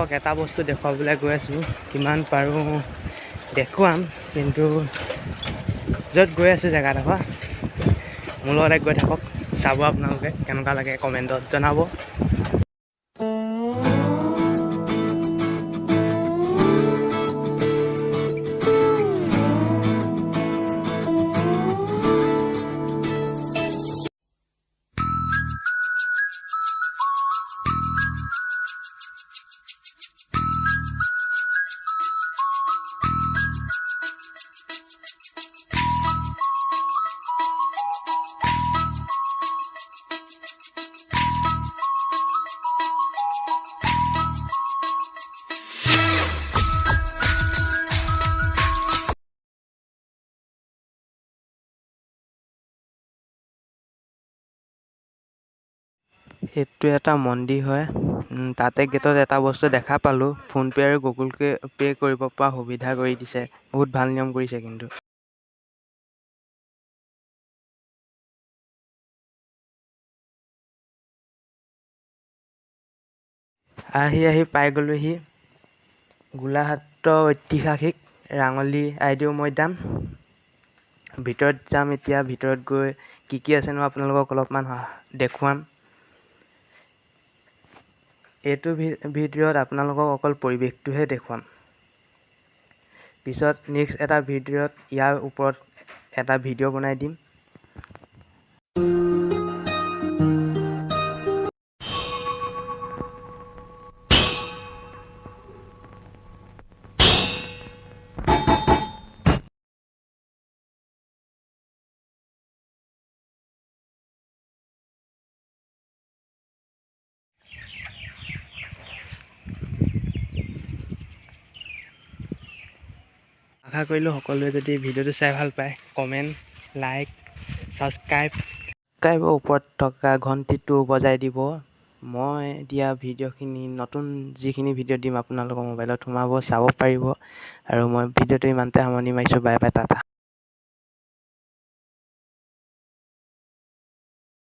আপোনালোকক এটা বস্তু দেখুৱাবলৈ গৈ আছোঁ, কিমান পাৰোঁ দেখুৱাম, কিন্তু য'ত গৈ আছোঁ জেগাডোখৰ মোৰ লগতে গৈ থাকক, চাব আপোনালোকে কেনেকুৱা লাগে কমেণ্টত জনাব। এইটো এটা মন্দিৰ হয়। তাতে গেটত এটা বস্তু দেখা পালোঁ, ফোনপে' আৰু গুগল পে' কৰিব পৰা সুবিধা কৰি দিছে। বহুত ভাল নিয়ম কৰিছে কিন্তু। আহি পাই গ'লোহি গোলাঘাটৰ ঐতিহাসিক ৰাঙলী আইদেউ মৈদাম। ভিতৰত যাম এতিয়া, ভিতৰত গৈ কি আছেনো আপোনালোকক অলপমান দেখুৱাম। এইটো ভিডিঅ'ত আপোনালোকক অকল পৰিৱেশটোহে দেখুৱাম। পিছত নেক্সট এটা ভিডিঅ'ত ইয়াৰ ওপৰত এটা ভিডিঅ' বনাই দিম। আশা কৰিলোঁ সকলোৱে যদি ভিডিঅ'টো চাই ভাল পায়, কমেণ্ট, লাইক, ছাবস্ক্ৰাইবৰ ওপৰত থকা ঘণ্টিটো বজাই দিব। মই দিয়া ভিডিঅ'খিনি নতুন যিখিনি ভিডিঅ' দিম আপোনালোকৰ মোবাইলত সোমাব, চাব পাৰিব। আৰু মই ভিডিঅ'টো ইমানতে সামৰণি মাৰিছোঁ। Bye bye, Tata.